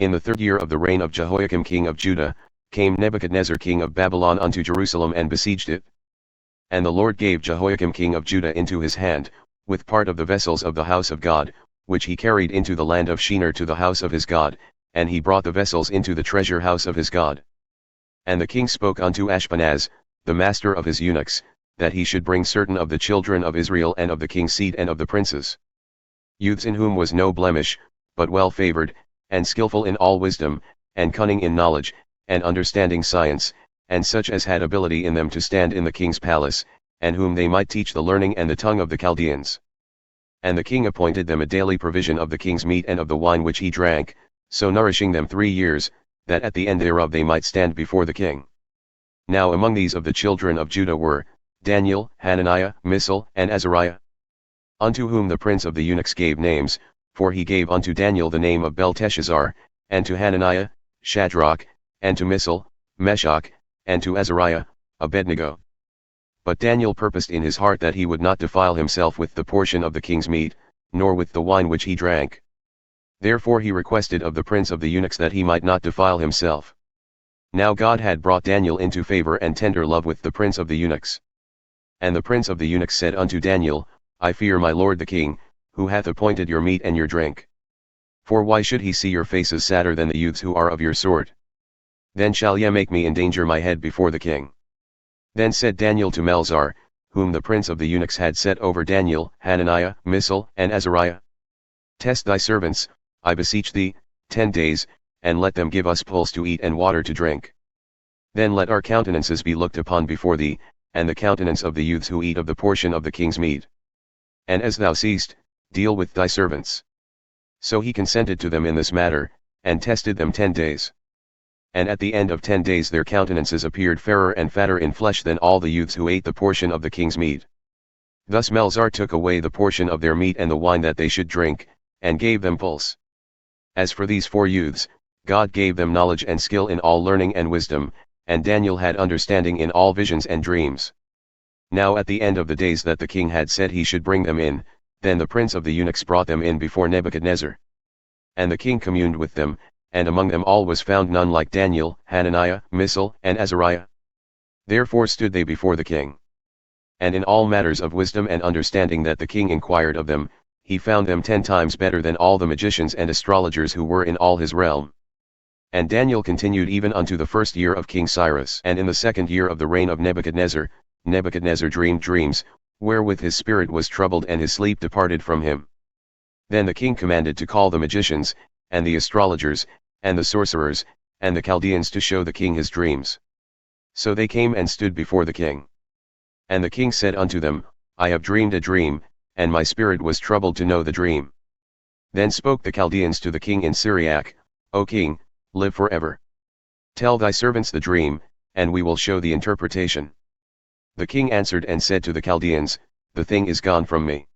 In the 3rd year of the reign of Jehoiakim king of Judah, came Nebuchadnezzar king of Babylon unto Jerusalem and besieged it. And the Lord gave Jehoiakim king of Judah into his hand, with part of the vessels of the house of God, which he carried into the land of Shinar to the house of his God, and he brought the vessels into the treasure house of his God. And the king spoke unto Ashpenaz, the master of his eunuchs, that he should bring certain of the children of Israel and of the king's seed and of the princes, youths in whom was no blemish, but well favored, and skillful in all wisdom, and cunning in knowledge, and understanding science, and such as had ability in them to stand in the king's palace, and whom they might teach the learning and the tongue of the Chaldeans. And the king appointed them a daily provision of the king's meat and of the wine which he drank, so nourishing them 3 years, that at the end thereof they might stand before the king. Now among these of the children of Judah were, Daniel, Hananiah, Mishael, and Azariah. Unto whom the prince of the eunuchs gave names, for he gave unto Daniel the name of Belteshazzar, and to Hananiah, Shadrach, and to Mishael, Meshach, and to Azariah, Abednego. But Daniel purposed in his heart that he would not defile himself with the portion of the king's meat, nor with the wine which he drank. Therefore he requested of the prince of the eunuchs that he might not defile himself. Now God had brought Daniel into favor and tender love with the prince of the eunuchs. And the prince of the eunuchs said unto Daniel, I fear my lord the king, who hath appointed your meat and your drink. For why should he see your faces sadder than the youths who are of your sort? Then shall ye make me endanger my head before the king. Then said Daniel to Melzar, whom the prince of the eunuchs had set over Daniel, Hananiah, Mishael, and Azariah. Test thy servants, I beseech thee, 10 days, and let them give us pulse to eat and water to drink. Then let our countenances be looked upon before thee, and the countenance of the youths who eat of the portion of the king's meat. And as thou seest, deal with thy servants. So he consented to them in this matter, and tested them 10 days. And at the end of 10 days their countenances appeared fairer and fatter in flesh than all the youths who ate the portion of the king's meat. Thus Melzar took away the portion of their meat and the wine that they should drink, and gave them pulse. As for these 4 youths, God gave them knowledge and skill in all learning and wisdom, and Daniel had understanding in all visions and dreams. Now at the end of the days that the king had said he should bring them in, then the prince of the eunuchs brought them in before Nebuchadnezzar. And the king communed with them, and among them all was found none like Daniel, Hananiah, Mishael, and Azariah. Therefore stood they before the king. And in all matters of wisdom and understanding that the king inquired of them, he found them 10 times better than all the magicians and astrologers who were in all his realm. And Daniel continued even unto the 1st year of King Cyrus. And in the 2nd year of the reign of Nebuchadnezzar, Nebuchadnezzar dreamed dreams, wherewith his spirit was troubled and his sleep departed from him. Then the king commanded to call the magicians, and the astrologers, and the sorcerers, and the Chaldeans to show the king his dreams. So they came and stood before the king. And the king said unto them, I have dreamed a dream, and my spirit was troubled to know the dream. Then spoke the Chaldeans to the king in Syriac, O king, live forever. Tell thy servants the dream, and we will show the interpretation. The king answered and said to the Chaldeans, The thing is gone from me.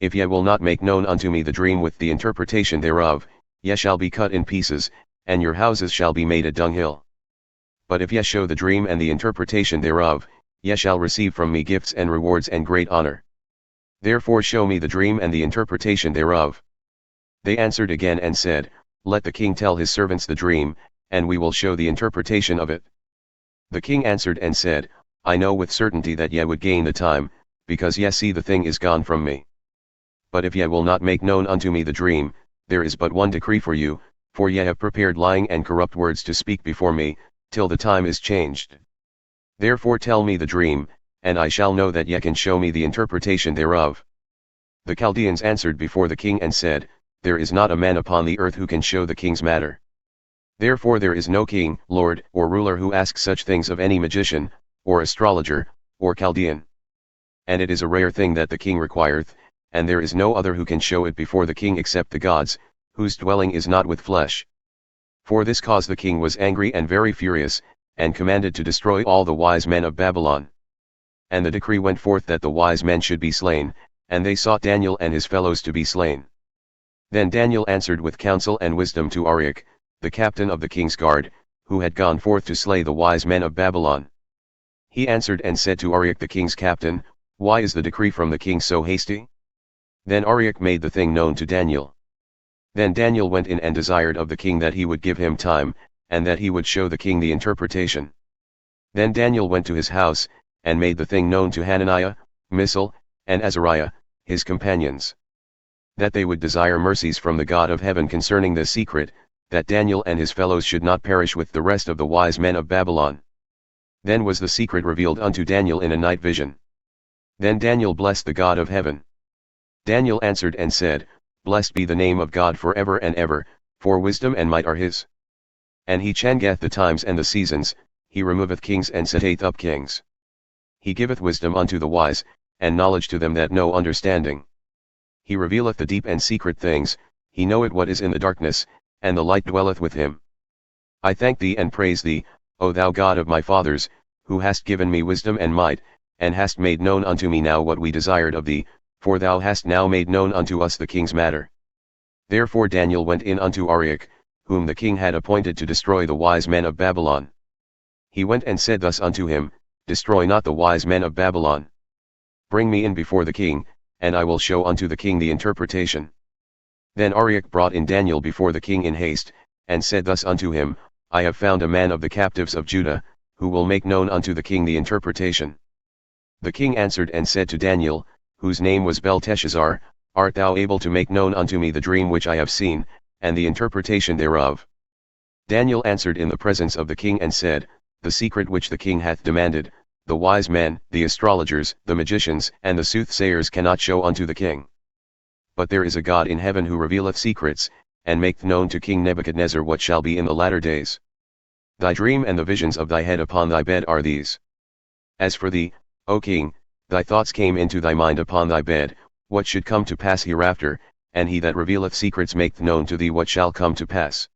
If ye will not make known unto me the dream with the interpretation thereof, ye shall be cut in pieces, and your houses shall be made a dunghill. But if ye show the dream and the interpretation thereof, ye shall receive from me gifts and rewards and great honor. Therefore show me the dream and the interpretation thereof. They answered again and said, Let the king tell his servants the dream, and we will show the interpretation of it. The king answered and said, I know with certainty that ye would gain the time, because ye see the thing is gone from me. But if ye will not make known unto me the dream, there is but one decree for you, for ye have prepared lying and corrupt words to speak before me, till the time is changed. Therefore tell me the dream, and I shall know that ye can show me the interpretation thereof. The Chaldeans answered before the king and said, There is not a man upon the earth who can show the king's matter. Therefore there is no king, lord, or ruler who asks such things of any magician, or astrologer, or Chaldean. And it is a rare thing that the king requireth, and there is no other who can show it before the king except the gods, whose dwelling is not with flesh. For this cause the king was angry and very furious, and commanded to destroy all the wise men of Babylon. And the decree went forth that the wise men should be slain, and they sought Daniel and his fellows to be slain. Then Daniel answered with counsel and wisdom to Arioch, the captain of the king's guard, who had gone forth to slay the wise men of Babylon. He answered and said to Arioch the king's captain, Why is the decree from the king so hasty? Then Arioch made the thing known to Daniel. Then Daniel went in and desired of the king that he would give him time, and that he would show the king the interpretation. Then Daniel went to his house, and made the thing known to Hananiah, Mishael, and Azariah, his companions, that they would desire mercies from the God of heaven concerning this secret, that Daniel and his fellows should not perish with the rest of the wise men of Babylon. Then was the secret revealed unto Daniel in a night vision. Then Daniel blessed the God of heaven. Daniel answered and said, Blessed be the name of God for ever and ever, for wisdom and might are his. And he changeth the times and the seasons, he removeth kings and setteth up kings. He giveth wisdom unto the wise, and knowledge to them that know understanding. He revealeth the deep and secret things, he knoweth what is in the darkness, and the light dwelleth with him. I thank thee and praise thee, O thou God of my fathers, who hast given me wisdom and might, and hast made known unto me now what we desired of thee, for thou hast now made known unto us the king's matter. Therefore Daniel went in unto Arioch, whom the king had appointed to destroy the wise men of Babylon. He went and said thus unto him, Destroy not the wise men of Babylon. Bring me in before the king, and I will show unto the king the interpretation. Then Arioch brought in Daniel before the king in haste, and said thus unto him, I have found a man of the captives of Judah, who will make known unto the king the interpretation. The king answered and said to Daniel, whose name was Belteshazzar, Art thou able to make known unto me the dream which I have seen, and the interpretation thereof? Daniel answered in the presence of the king and said, The secret which the king hath demanded, the wise men, the astrologers, the magicians, and the soothsayers cannot show unto the king. But there is a God in heaven who revealeth secrets, and maketh known to King Nebuchadnezzar what shall be in the latter days. Thy dream and the visions of thy head upon thy bed are these. As for thee, O king, thy thoughts came into thy mind upon thy bed, what should come to pass hereafter, and he that revealeth secrets maketh known to thee what shall come to pass.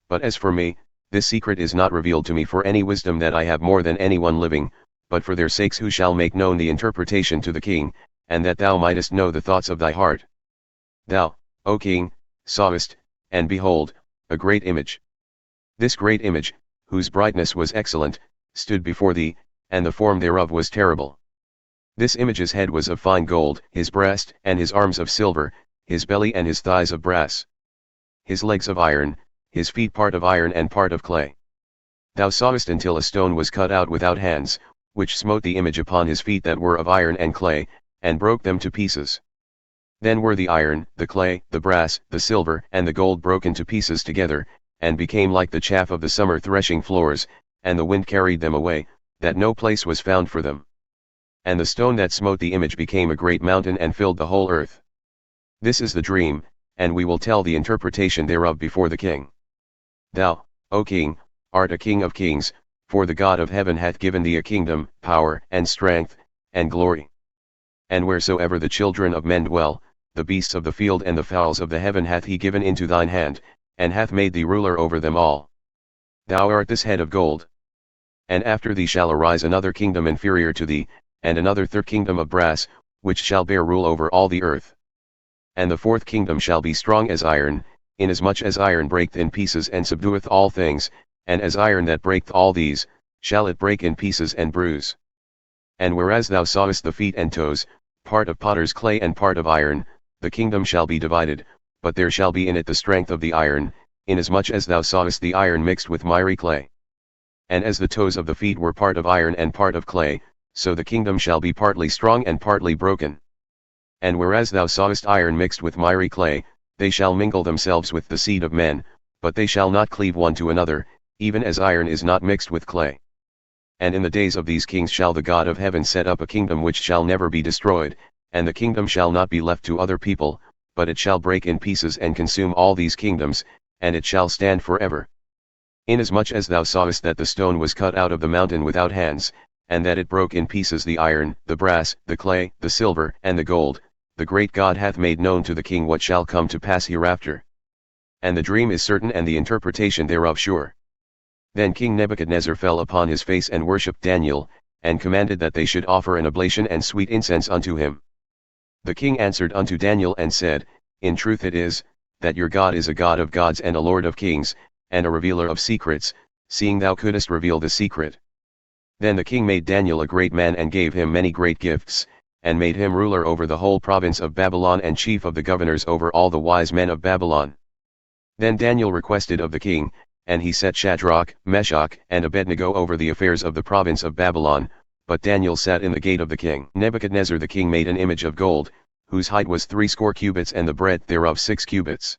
But as for me, this secret is not revealed to me for any wisdom that I have more than any one living, but for their sakes who shall make known the interpretation to the king, and that thou mightest know the thoughts of thy heart. Thou, O king, sawest, and behold, a great image. This great image, whose brightness was excellent, stood before thee, and the form thereof was terrible. This image's head was of fine gold, his breast and his arms of silver, his belly and his thighs of brass, his legs of iron, his feet part of iron and part of clay. Thou sawest until a stone was cut out without hands, which smote the image upon his feet that were of iron and clay, and broke them to pieces. Then were the iron, the clay, the brass, the silver, and the gold broken to pieces together, and became like the chaff of the summer threshing floors, and the wind carried them away, that no place was found for them. And the stone that smote the image became a great mountain and filled the whole earth. This is the dream, and we will tell the interpretation thereof before the king. Thou, O king, art a king of kings, for the God of heaven hath given thee a kingdom, power, and strength, and glory. And wheresoever the children of men dwell, the beasts of the field and the fowls of the heaven hath he given into thine hand, and hath made thee ruler over them all. Thou art this head of gold. And after thee shall arise another kingdom inferior to thee, and another third kingdom of brass, which shall bear rule over all the earth. And the fourth kingdom shall be strong as iron, inasmuch as iron breaketh in pieces and subdueth all things, and as iron that breaketh all these, shall it break in pieces and bruise. And whereas thou sawest the feet and toes, part of potter's clay and part of iron, the kingdom shall be divided, but there shall be in it the strength of the iron, inasmuch as thou sawest the iron mixed with miry clay. And as the toes of the feet were part of iron and part of clay, so the kingdom shall be partly strong and partly broken. And whereas thou sawest iron mixed with miry clay, they shall mingle themselves with the seed of men, but they shall not cleave one to another, even as iron is not mixed with clay. And in the days of these kings shall the God of heaven set up a kingdom which shall never be destroyed, and the kingdom shall not be left to other people, but it shall break in pieces and consume all these kingdoms, and it shall stand forever. Inasmuch as thou sawest that the stone was cut out of the mountain without hands, and that it broke in pieces the iron, the brass, the clay, the silver, and the gold, the great God hath made known to the king what shall come to pass hereafter. And the dream is certain and the interpretation thereof sure. Then King Nebuchadnezzar fell upon his face and worshipped Daniel, and commanded that they should offer an oblation and sweet incense unto him. The king answered unto Daniel and said, In truth it is, that your God is a God of gods and a Lord of kings, and a revealer of secrets, seeing thou couldest reveal the secret. Then the king made Daniel a great man and gave him many great gifts, and made him ruler over the whole province of Babylon and chief of the governors over all the wise men of Babylon. Then Daniel requested of the king, and he set Shadrach, Meshach, and Abednego over the affairs of the province of Babylon, but Daniel sat in the gate of the king. Nebuchadnezzar the king made an image of gold, whose height was 60 cubits and the breadth thereof 6 cubits.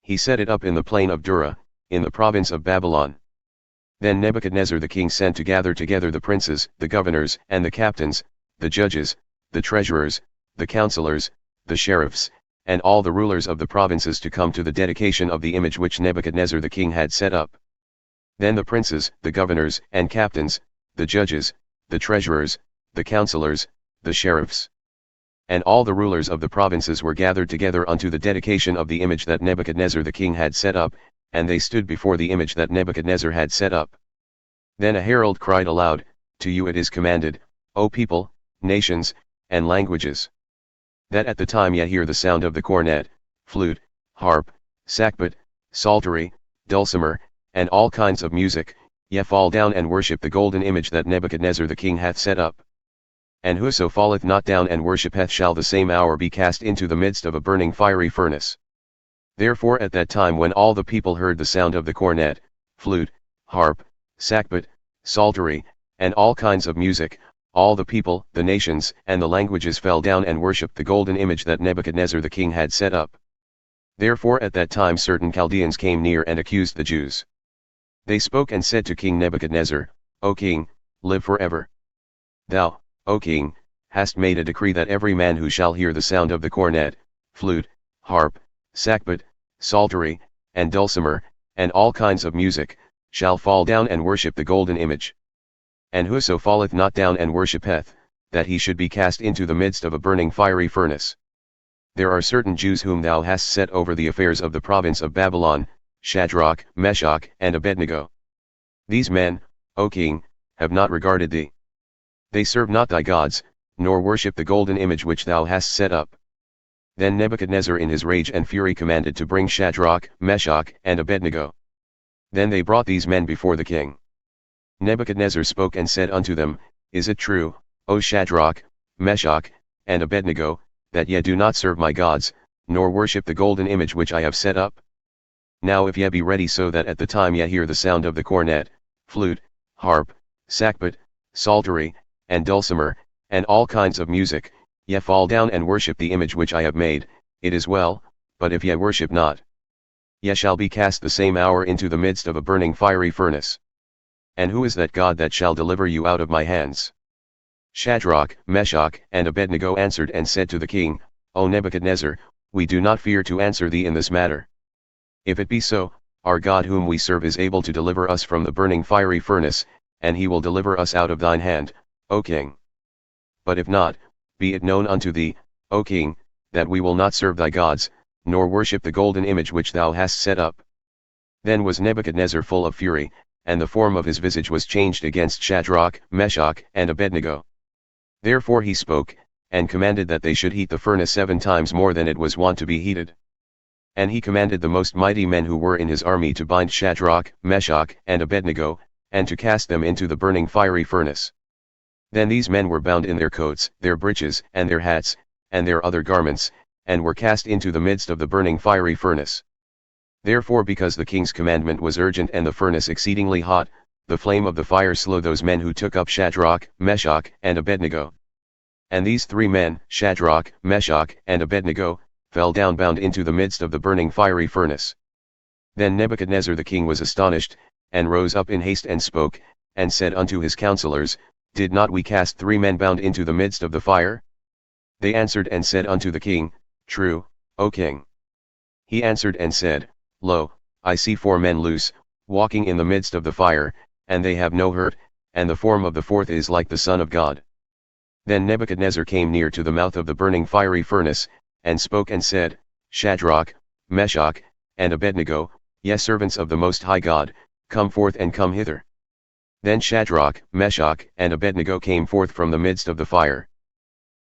He set it up in the plain of Dura, in the province of Babylon. Then Nebuchadnezzar the king sent to gather together the princes, the governors, and the captains, the judges, the treasurers, the counselors, the sheriffs, and all the rulers of the provinces to come to the dedication of the image which Nebuchadnezzar the king had set up. Then the princes, the governors, and captains, the judges, the treasurers, the counselors, the sheriffs, and all the rulers of the provinces were gathered together unto the dedication of the image that Nebuchadnezzar the king had set up, and they stood before the image that Nebuchadnezzar had set up. Then a herald cried aloud, To you it is commanded, O people, nations, and languages, that at the time ye hear the sound of the cornet, flute, harp, sackbut, psaltery, dulcimer, and all kinds of music, ye fall down and worship the golden image that Nebuchadnezzar the king hath set up. And whoso falleth not down and worshippeth shall the same hour be cast into the midst of a burning fiery furnace. Therefore at that time when all the people heard the sound of the cornet, flute, harp, sackbut, psaltery, and all kinds of music, all the people, the nations, and the languages fell down and worshipped the golden image that Nebuchadnezzar the king had set up. Therefore at that time certain Chaldeans came near and accused the Jews. They spoke and said to King Nebuchadnezzar, O king, live forever. Thou, O king, hast made a decree that every man who shall hear the sound of the cornet, flute, harp, sackbut, psaltery, and dulcimer, and all kinds of music, shall fall down and worship the golden image. And whoso falleth not down and worshippeth, that he should be cast into the midst of a burning fiery furnace. There are certain Jews whom thou hast set over the affairs of the province of Babylon, Shadrach, Meshach, and Abednego. These men, O king, have not regarded thee. They serve not thy gods, nor worship the golden image which thou hast set up. Then Nebuchadnezzar in his rage and fury commanded to bring Shadrach, Meshach, and Abednego. Then they brought these men before the king. Nebuchadnezzar spoke and said unto them, Is it true, O Shadrach, Meshach, and Abednego, that ye do not serve my gods, nor worship the golden image which I have set up? Now if ye be ready so that at the time ye hear the sound of the cornet, flute, harp, sackbut, psaltery, and dulcimer, and all kinds of music, ye fall down and worship the image which I have made, it is well, but if ye worship not, ye shall be cast the same hour into the midst of a burning fiery furnace. And who is that God that shall deliver you out of my hands? Shadrach, Meshach, and Abednego answered and said to the king, O Nebuchadnezzar, we do not fear to answer thee in this matter. If it be so, our God whom we serve is able to deliver us from the burning fiery furnace, and he will deliver us out of thine hand, O king. But if not, be it known unto thee, O king, that we will not serve thy gods, nor worship the golden image which thou hast set up. Then was Nebuchadnezzar full of fury, and the form of his visage was changed against Shadrach, Meshach, and Abednego. Therefore he spoke, and commanded that they should heat the furnace 7 times more than it was wont to be heated. And he commanded the most mighty men who were in his army to bind Shadrach, Meshach, and Abednego, and to cast them into the burning fiery furnace. Then these men were bound in their coats, their breeches, and their hats, and their other garments, and were cast into the midst of the burning fiery furnace. Therefore because the king's commandment was urgent and the furnace exceedingly hot, the flame of the fire slew those men who took up Shadrach, Meshach, and Abednego. And these 3 men, Shadrach, Meshach, and Abednego, fell down bound into the midst of the burning fiery furnace. Then Nebuchadnezzar the king was astonished, and rose up in haste and spoke, and said unto his counselors, Did not we cast 3 men bound into the midst of the fire? They answered and said unto the king, True, O king. He answered and said, Lo, I see 4 men loose, walking in the midst of the fire, and they have no hurt, and the form of the 4th is like the Son of God. Then Nebuchadnezzar came near to the mouth of the burning fiery furnace, and spoke and said, Shadrach, Meshach, and Abednego, ye servants of the Most High God, come forth and come hither. Then Shadrach, Meshach, and Abednego came forth from the midst of the fire.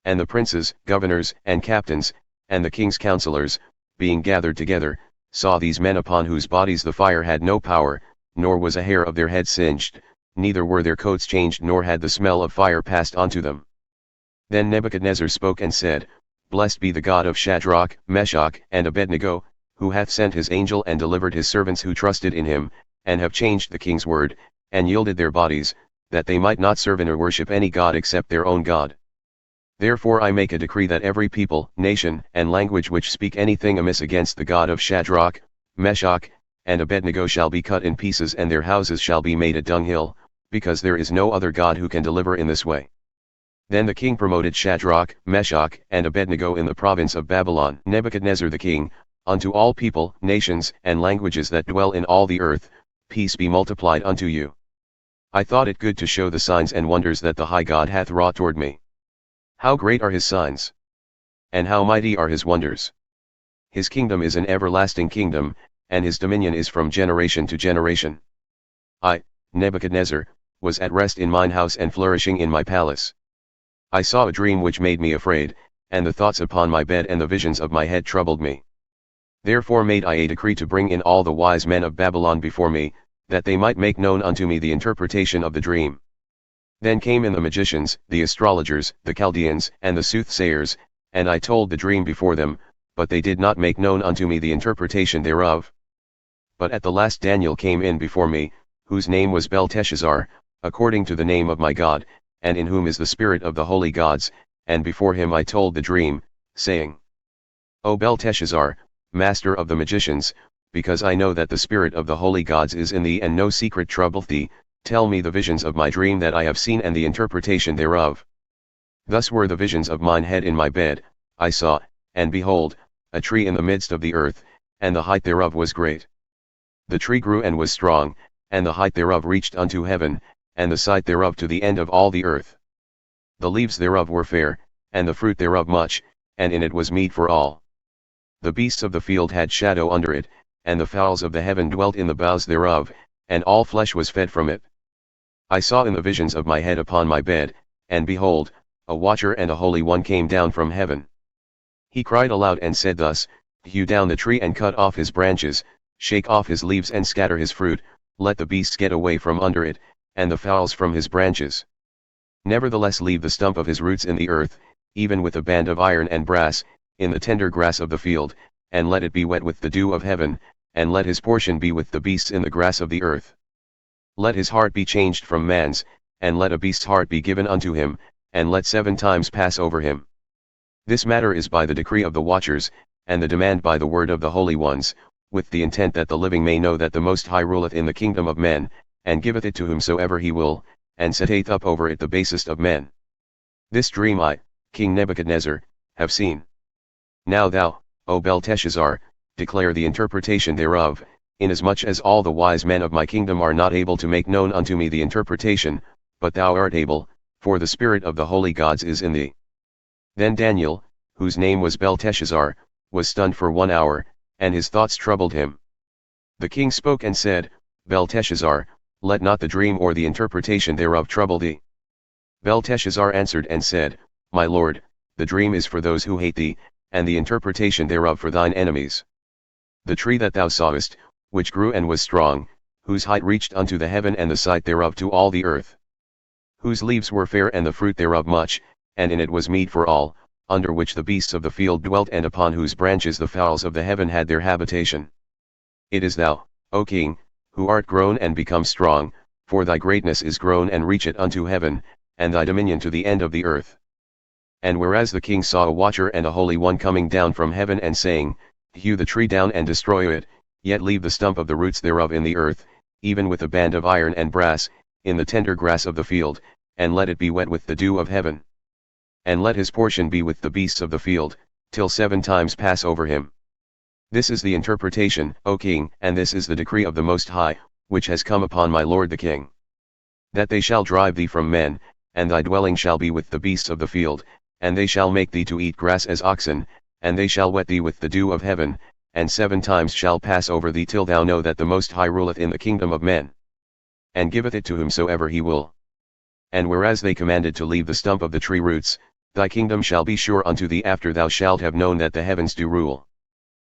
And the princes, governors, and captains, and the king's counselors, being gathered together, saw these men upon whose bodies the fire had no power, nor was a hair of their head singed, neither were their coats changed nor had the smell of fire passed unto them. Then Nebuchadnezzar spoke and said, Blessed be the God of Shadrach, Meshach, and Abednego, who hath sent his angel and delivered his servants who trusted in him, and have changed the king's word, and yielded their bodies, that they might not serve and or worship any god except their own God. Therefore I make a decree that every people, nation, and language which speak anything amiss against the God of Shadrach, Meshach, and Abednego shall be cut in pieces and their houses shall be made a dunghill, because there is no other God who can deliver in this way. Then the king promoted Shadrach, Meshach, and Abednego in the province of Babylon, Nebuchadnezzar the king, unto all people, nations, and languages that dwell in all the earth, peace be multiplied unto you. I thought it good to show the signs and wonders that the high God hath wrought toward me. How great are his signs! And how mighty are his wonders! His kingdom is an everlasting kingdom, and his dominion is from generation to generation. I, Nebuchadnezzar, was at rest in mine house and flourishing in my palace. I saw a dream which made me afraid, and the thoughts upon my bed and the visions of my head troubled me. Therefore made I a decree to bring in all the wise men of Babylon before me, that they might make known unto me the interpretation of the dream. Then came in the magicians, the astrologers, the Chaldeans, and the soothsayers, and I told the dream before them, but they did not make known unto me the interpretation thereof. But at the last Daniel came in before me, whose name was Belteshazzar, according to the name of my God, and in whom is the spirit of the holy gods, and before him I told the dream, saying, O Belteshazzar, master of the magicians, because I know that the spirit of the holy gods is in thee and no secret troubleth thee, tell me the visions of my dream that I have seen and the interpretation thereof. Thus were the visions of mine head in my bed, I saw, and behold, a tree in the midst of the earth, and the height thereof was great. The tree grew and was strong, and the height thereof reached unto heaven, and the side thereof to the end of all the earth. The leaves thereof were fair, and the fruit thereof much, and in it was meat for all. The beasts of the field had shadow under it, and the fowls of the heaven dwelt in the boughs thereof, and all flesh was fed from it. I saw in the visions of my head upon my bed, and behold, a watcher and a holy one came down from heaven. He cried aloud and said thus, Hew down the tree and cut off his branches, shake off his leaves and scatter his fruit, let the beasts get away from under it, and the fowls from his branches. Nevertheless leave the stump of his roots in the earth, even with a band of iron and brass, in the tender grass of the field, and let it be wet with the dew of heaven, and let his portion be with the beasts in the grass of the earth. Let his heart be changed from man's, and let a beast's heart be given unto him, and let 7 times pass over him. This matter is by the decree of the watchers, and the demand by the word of the holy ones, with the intent that the living may know that the Most High ruleth in the kingdom of men, and giveth it to whomsoever he will, and setteth up over it the basest of men. This dream I, King Nebuchadnezzar, have seen. Now thou, O Belteshazzar, declare the interpretation thereof, inasmuch as all the wise men of my kingdom are not able to make known unto me the interpretation, but thou art able, for the spirit of the holy gods is in thee. Then Daniel, whose name was Belteshazzar, was stunned for 1 hour, and his thoughts troubled him. The king spoke and said, Belteshazzar, let not the dream or the interpretation thereof trouble thee. Belteshazzar answered and said, My lord, the dream is for those who hate thee, and the interpretation thereof for thine enemies. The tree that thou sawest, which grew and was strong, whose height reached unto the heaven and the side thereof to all the earth. Whose leaves were fair and the fruit thereof much, and in it was meat for all, under which the beasts of the field dwelt and upon whose branches the fowls of the heaven had their habitation. It is thou, O king, who art grown and become strong, for thy greatness is grown and reacheth unto heaven, and thy dominion to the end of the earth. And whereas the king saw a watcher and a holy one coming down from heaven and saying, Hew the tree down and destroy it, yet leave the stump of the roots thereof in the earth, even with a band of iron and brass, in the tender grass of the field, and let it be wet with the dew of heaven. And let his portion be with the beasts of the field, till 7 times pass over him. This is the interpretation, O king, and this is the decree of the Most High, which has come upon my lord the king. That they shall drive thee from men, and thy dwelling shall be with the beasts of the field, and they shall make thee to eat grass as oxen, and they shall wet thee with the dew of heaven, and 7 times shall pass over thee till thou know that the Most High ruleth in the kingdom of men, and giveth it to whomsoever he will. And whereas they commanded to leave the stump of the tree roots, thy kingdom shall be sure unto thee after thou shalt have known that the heavens do rule.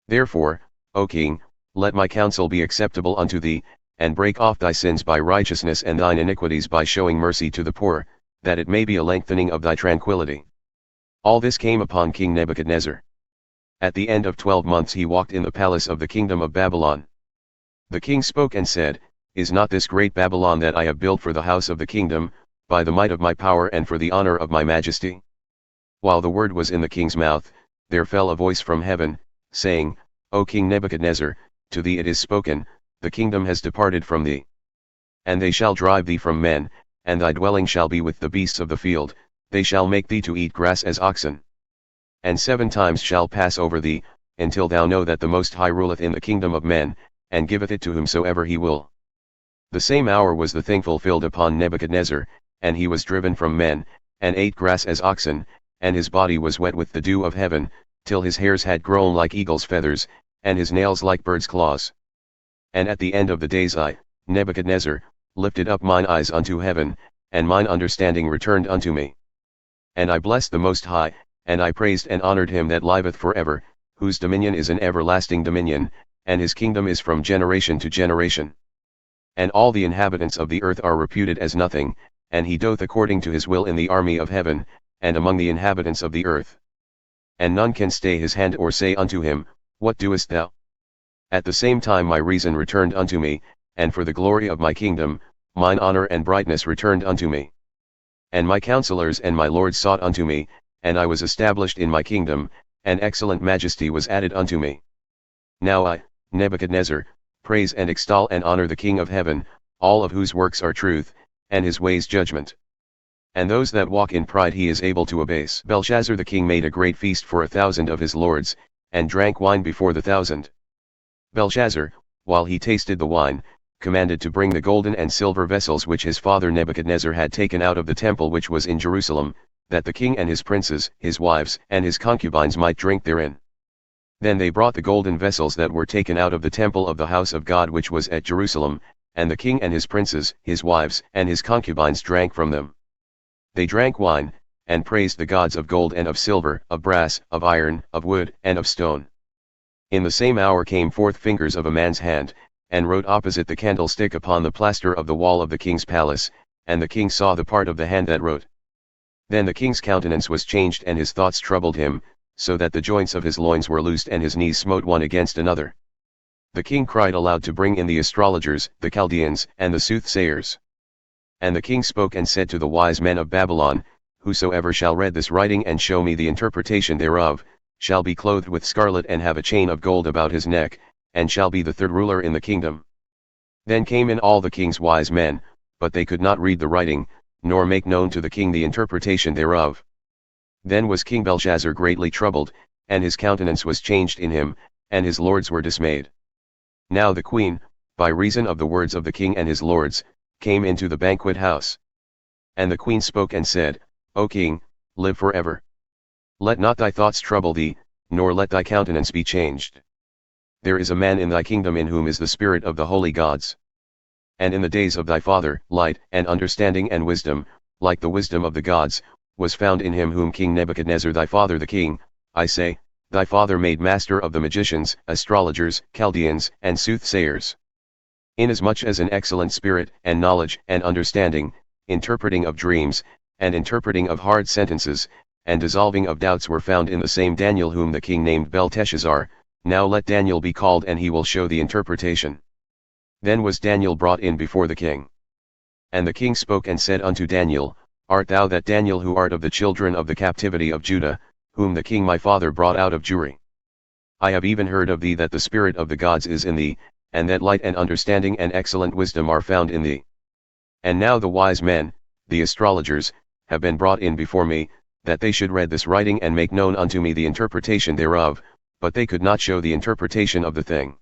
Therefore, O king, let my counsel be acceptable unto thee, and break off thy sins by righteousness and thine iniquities by showing mercy to the poor, that it may be a lengthening of thy tranquility. All this came upon King Nebuchadnezzar. At the end of 12 months he walked in the palace of the kingdom of Babylon. The king spoke and said, Is not this great Babylon that I have built for the house of the kingdom, by the might of my power and for the honor of my majesty? While the word was in the king's mouth, there fell a voice from heaven, saying, O King Nebuchadnezzar, to thee it is spoken, the kingdom has departed from thee. And they shall drive thee from men, and thy dwelling shall be with the beasts of the field, they shall make thee to eat grass as oxen. And 7 times shall pass over thee, until thou know that the Most High ruleth in the kingdom of men, and giveth it to whomsoever he will. The same hour was the thing fulfilled upon Nebuchadnezzar, and he was driven from men, and ate grass as oxen, and his body was wet with the dew of heaven, till his hairs had grown like eagle's feathers, and his nails like bird's claws. And at the end of the days I, Nebuchadnezzar, lifted up mine eyes unto heaven, and mine understanding returned unto me. And I blessed the Most High, and I praised and honored him that liveth for ever, whose dominion is an everlasting dominion, and his kingdom is from generation to generation. And all the inhabitants of the earth are reputed as nothing, and he doth according to his will in the army of heaven, and among the inhabitants of the earth. And none can stay his hand or say unto him, What doest thou? At the same time my reason returned unto me, and for the glory of my kingdom, mine honor and brightness returned unto me. And my counselors and my lords sought unto me, and I was established in my kingdom, and excellent majesty was added unto me. Now I, Nebuchadnezzar, praise and extol and honor the King of heaven, all of whose works are truth, and his ways judgment. And those that walk in pride he is able to abase. Belshazzar the king made a great feast for 1,000 of his lords, and drank wine before the 1,000. Belshazzar, while he tasted the wine, commanded to bring the golden and silver vessels which his father Nebuchadnezzar had taken out of the temple which was in Jerusalem, that the king and his princes, his wives, and his concubines might drink therein. Then they brought the golden vessels that were taken out of the temple of the house of God which was at Jerusalem, and the king and his princes, his wives, and his concubines drank from them. They drank wine, and praised the gods of gold and of silver, of brass, of iron, of wood, and of stone. In the same hour came forth fingers of a man's hand, and wrote opposite the candlestick upon the plaster of the wall of the king's palace, and the king saw the part of the hand that wrote. Then the king's countenance was changed and his thoughts troubled him, so that the joints of his loins were loosed and his knees smote one against another. The king cried aloud to bring in the astrologers, the Chaldeans, and the soothsayers. And the king spoke and said to the wise men of Babylon, Whosoever shall read this writing and show me the interpretation thereof, shall be clothed with scarlet and have a chain of gold about his neck, and shall be the 3rd ruler in the kingdom. Then came in all the king's wise men, but they could not read the writing, nor make known to the king the interpretation thereof. Then was King Belshazzar greatly troubled, and his countenance was changed in him, and his lords were dismayed. Now the queen, by reason of the words of the king and his lords, came into the banquet house. And the queen spoke and said, O king, live forever. Let not thy thoughts trouble thee, nor let thy countenance be changed. There is a man in thy kingdom in whom is the spirit of the holy gods. And in the days of thy father, light, and understanding and wisdom, like the wisdom of the gods, was found in him whom King Nebuchadnezzar thy father the king, I say, thy father made master of the magicians, astrologers, Chaldeans, and soothsayers. Inasmuch as an excellent spirit, and knowledge, and understanding, interpreting of dreams, and interpreting of hard sentences, and dissolving of doubts were found in the same Daniel whom the king named Belteshazzar, now let Daniel be called and he will show the interpretation. Then was Daniel brought in before the king. And the king spoke and said unto Daniel, Art thou that Daniel who art of the children of the captivity of Judah, whom the king my father brought out of Jewry? I have even heard of thee that the spirit of the gods is in thee, and that light and understanding and excellent wisdom are found in thee. And now the wise men, the astrologers, have been brought in before me, that they should read this writing and make known unto me the interpretation thereof, but they could not show the interpretation of the thing.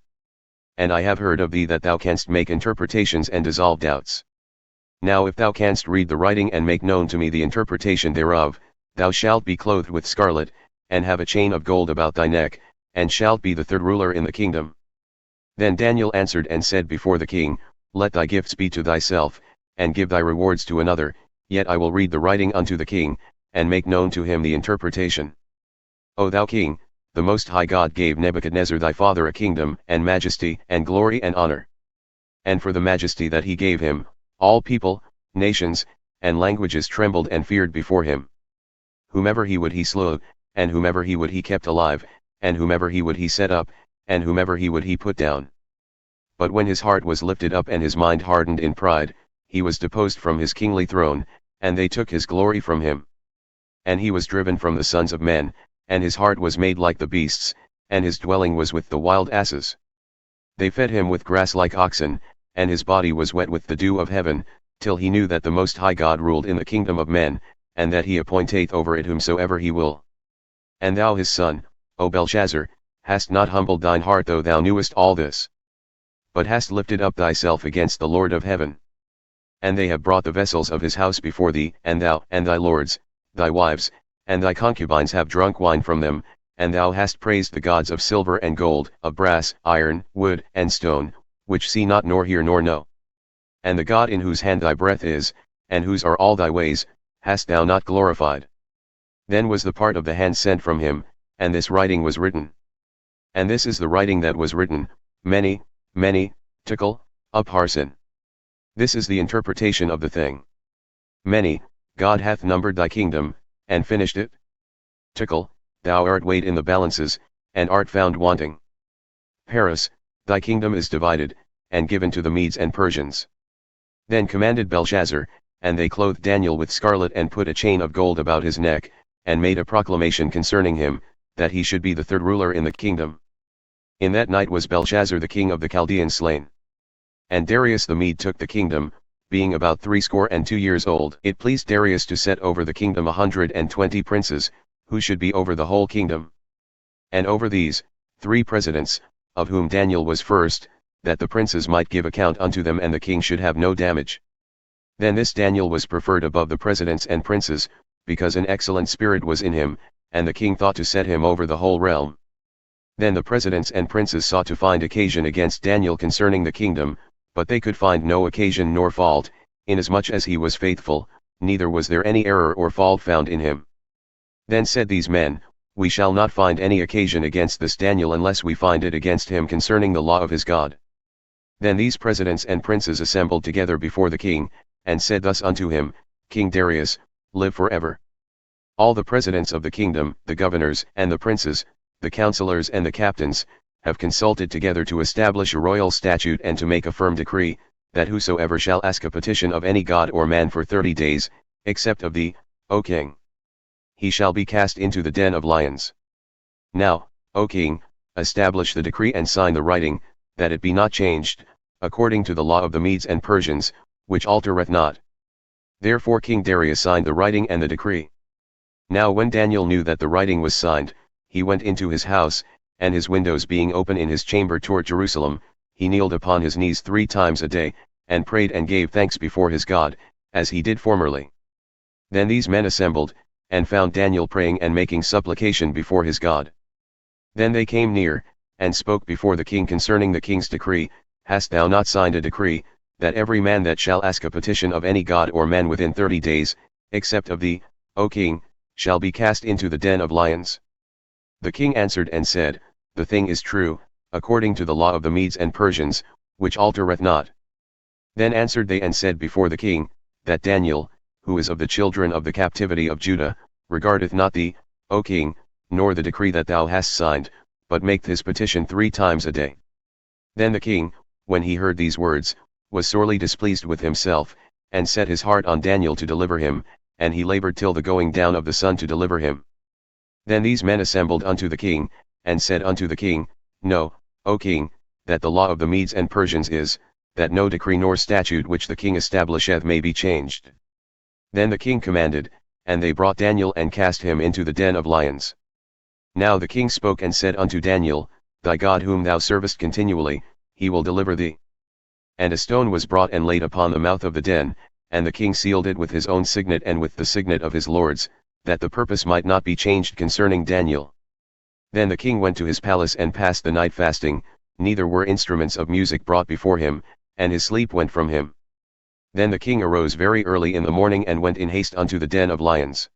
And I have heard of thee that thou canst make interpretations and dissolve doubts. Now if thou canst read the writing and make known to me the interpretation thereof, thou shalt be clothed with scarlet, and have a chain of gold about thy neck, and shalt be the 3rd ruler in the kingdom. Then Daniel answered and said before the king, Let thy gifts be to thyself, and give thy rewards to another, yet I will read the writing unto the king, and make known to him the interpretation. O thou king, the Most High God gave Nebuchadnezzar thy father a kingdom, and majesty, and glory, and honor. And for the majesty that he gave him, all people, nations, and languages trembled and feared before him. Whomever he would he slew, and whomever he would he kept alive, and whomever he would he set up, and whomever he would he put down. But when his heart was lifted up and his mind hardened in pride, he was deposed from his kingly throne, and they took his glory from him. And he was driven from the sons of men, and his heart was made like the beasts, and his dwelling was with the wild asses. They fed him with grass like oxen, and his body was wet with the dew of heaven, till he knew that the Most High God ruled in the kingdom of men, and that he appointeth over it whomsoever he will. And thou his son, O Belshazzar, hast not humbled thine heart though thou knewest all this, but hast lifted up thyself against the Lord of heaven. And they have brought the vessels of his house before thee, and thou, and thy lords, thy wives, and thy concubines have drunk wine from them, and thou hast praised the gods of silver and gold, of brass, iron, wood, and stone, which see not nor hear nor know. And the God in whose hand thy breath is, and whose are all thy ways, hast thou not glorified. Then was the part of the hand sent from him, and this writing was written. And this is the writing that was written, many, many, tekel, upharsin. This is the interpretation of the thing. Many, God hath numbered thy kingdom, and finished it. Tekel, thou art weighed in the balances, and art found wanting. Paris, thy kingdom is divided, and given to the Medes and Persians. Then commanded Belshazzar, and they clothed Daniel with scarlet and put a chain of gold about his neck, and made a proclamation concerning him, that he should be the third ruler in the kingdom. In that night was Belshazzar the king of the Chaldeans slain. And Darius the Mede took the kingdom, being about 62 years old. It pleased Darius to set over the kingdom 120 princes, who should be over the whole kingdom. And over these, 3 presidents, of whom Daniel was first, that the princes might give account unto them and the king should have no damage. Then this Daniel was preferred above the presidents and princes, because an excellent spirit was in him, and the king thought to set him over the whole realm. Then the presidents and princes sought to find occasion against Daniel concerning the kingdom, but they could find no occasion nor fault, inasmuch as he was faithful, neither was there any error or fault found in him. Then said these men, We shall not find any occasion against this Daniel unless we find it against him concerning the law of his God. Then these presidents and princes assembled together before the king, and said thus unto him, King Darius, live forever. All the presidents of the kingdom, the governors and the princes, the counselors and the captains, have consulted together to establish a royal statute and to make a firm decree, that whosoever shall ask a petition of any god or man for 30 days, except of thee, O king, he shall be cast into the den of lions. Now, O king, establish the decree and sign the writing, that it be not changed, according to the law of the Medes and Persians, which altereth not. Therefore King Darius signed the writing and the decree. Now when Daniel knew that the writing was signed, he went into his house, and his windows being open in his chamber toward Jerusalem, he kneeled upon his knees 3 times a day, and prayed and gave thanks before his God, as he did formerly. Then these men assembled, and found Daniel praying and making supplication before his God. Then they came near, and spoke before the king concerning the king's decree, Hast thou not signed a decree, that every man that shall ask a petition of any god or man within 30 days, except of thee, O king, shall be cast into the den of lions? The king answered and said, The thing is true, according to the law of the Medes and Persians, which altereth not. Then answered they and said before the king, that Daniel, who is of the children of the captivity of Judah, regardeth not thee, O king, nor the decree that thou hast signed, but maketh his petition 3 times a day. Then the king, when he heard these words, was sorely displeased with himself, and set his heart on Daniel to deliver him, and he labored till the going down of the sun to deliver him. Then these men assembled unto the king, and said unto the king, Know, O king, that the law of the Medes and Persians is, that no decree nor statute which the king establisheth may be changed. Then the king commanded, and they brought Daniel and cast him into the den of lions. Now the king spoke and said unto Daniel, Thy God whom thou servest continually, he will deliver thee. And a stone was brought and laid upon the mouth of the den, and the king sealed it with his own signet and with the signet of his lords, that the purpose might not be changed concerning Daniel. Then the king went to his palace and passed the night fasting, neither were instruments of music brought before him, and his sleep went from him. Then the king arose very early in the morning and went in haste unto the den of lions.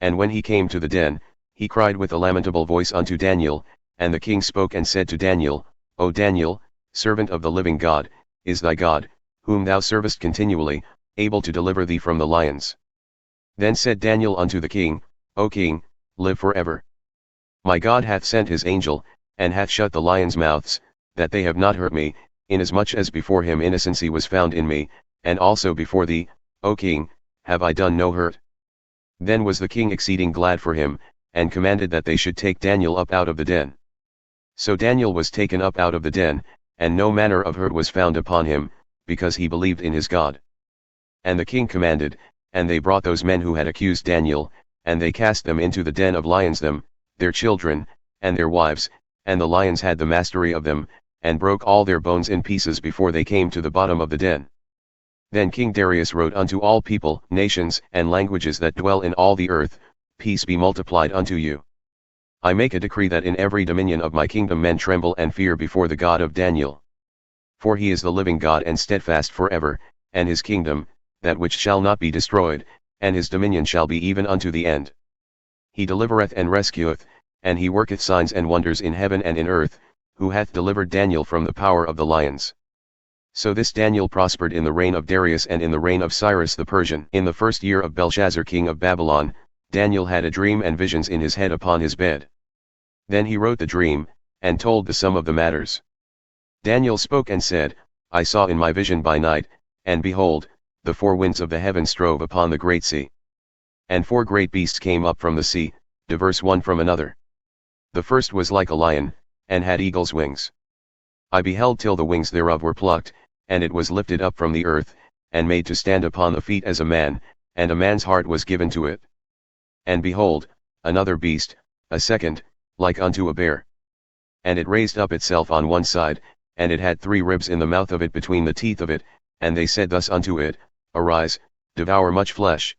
And when he came to the den, he cried with a lamentable voice unto Daniel, and the king spoke and said to Daniel, O Daniel, servant of the living God, is thy God, whom thou servest continually, able to deliver thee from the lions? Then said Daniel unto the king, O king, live forever. My God hath sent his angel, and hath shut the lions' mouths, that they have not hurt me, inasmuch as before him innocency was found in me, and also before thee, O king, have I done no hurt. Then was the king exceeding glad for him, and commanded that they should take Daniel up out of the den. So Daniel was taken up out of the den, and no manner of hurt was found upon him, because he believed in his God. And the king commanded, and they brought those men who had accused Daniel, and they cast them into the den of lions, them, their children, and their wives, and the lions had the mastery of them, and broke all their bones in pieces before they came to the bottom of the den. Then King Darius wrote unto all people, nations, and languages that dwell in all the earth, Peace be multiplied unto you. I make a decree that in every dominion of my kingdom men tremble and fear before the God of Daniel. For he is the living God and steadfast forever, and his kingdom, that which shall not be destroyed, and his dominion shall be even unto the end. He delivereth and rescueth, and he worketh signs and wonders in heaven and in earth, who hath delivered Daniel from the power of the lions. So this Daniel prospered in the reign of Darius and in the reign of Cyrus the Persian. In the first year of Belshazzar king of Babylon, Daniel had a dream and visions in his head upon his bed. Then he wrote the dream, and told the sum of the matters. Daniel spoke and said, I saw in my vision by night, and behold, the four winds of the heaven strove upon the great sea. And four great beasts came up from the sea, diverse one from another. The first was like a lion, and had eagle's wings. I beheld till the wings thereof were plucked, and it was lifted up from the earth, and made to stand upon the feet as a man, and a man's heart was given to it. And behold, another beast, a second, like unto a bear. And it raised up itself on one side, and it had 3 ribs in the mouth of it between the teeth of it, and they said thus unto it, Arise, devour much flesh.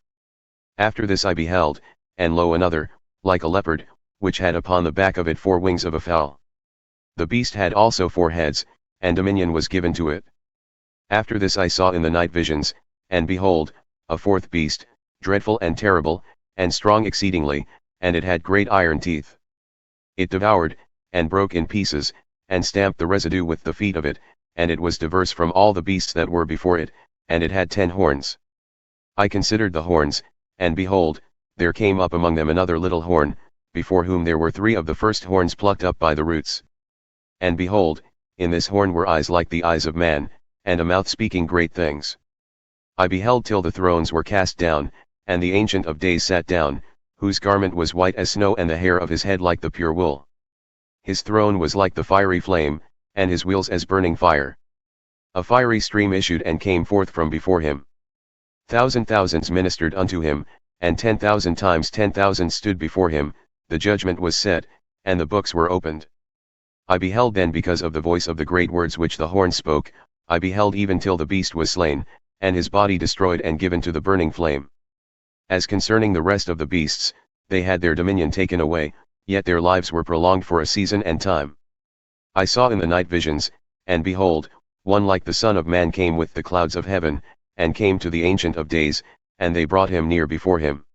After this I beheld, and lo another, like a leopard, which had upon the back of it 4 wings of a fowl. The beast had also 4 heads, and dominion was given to it. After this I saw in the night visions, and behold, a 4th beast, dreadful and terrible, and strong exceedingly, and it had great iron teeth. It devoured, and broke in pieces, and stamped the residue with the feet of it, and it was diverse from all the beasts that were before it, and it had 10 horns. I considered the horns, and behold, there came up among them another little horn, before whom there were 3 of the first horns plucked up by the roots. And behold, in this horn were eyes like the eyes of man, and a mouth speaking great things. I beheld till the thrones were cast down, and the Ancient of Days sat down, whose garment was white as snow and the hair of his head like the pure wool. His throne was like the fiery flame, and his wheels as burning fire. A fiery stream issued and came forth from before him. Thousands ministered unto him, and 10,000 times 10,000 stood before him. The judgment was set, and the books were opened. I beheld then because of the voice of the great words which the horn spoke, I beheld even till the beast was slain, and his body destroyed and given to the burning flame. As concerning the rest of the beasts, they had their dominion taken away, yet their lives were prolonged for a season and time. I saw in the night visions, and behold, one like the Son of Man came with the clouds of heaven, and came to the Ancient of Days, and they brought him near before him.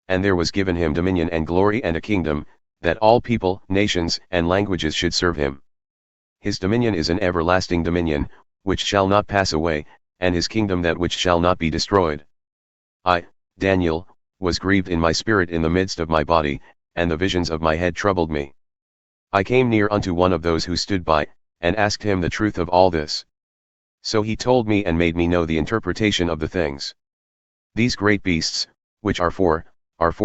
And there was given him dominion and glory and a kingdom, that all people, nations, and languages should serve him. His dominion is an everlasting dominion, which shall not pass away, and his kingdom that which shall not be destroyed. I, Daniel, was grieved in my spirit in the midst of my body, and the visions of my head troubled me. I came near unto one of those who stood by, and asked him the truth of all this. So he told me and made me know the interpretation of the things. These great beasts, which are 4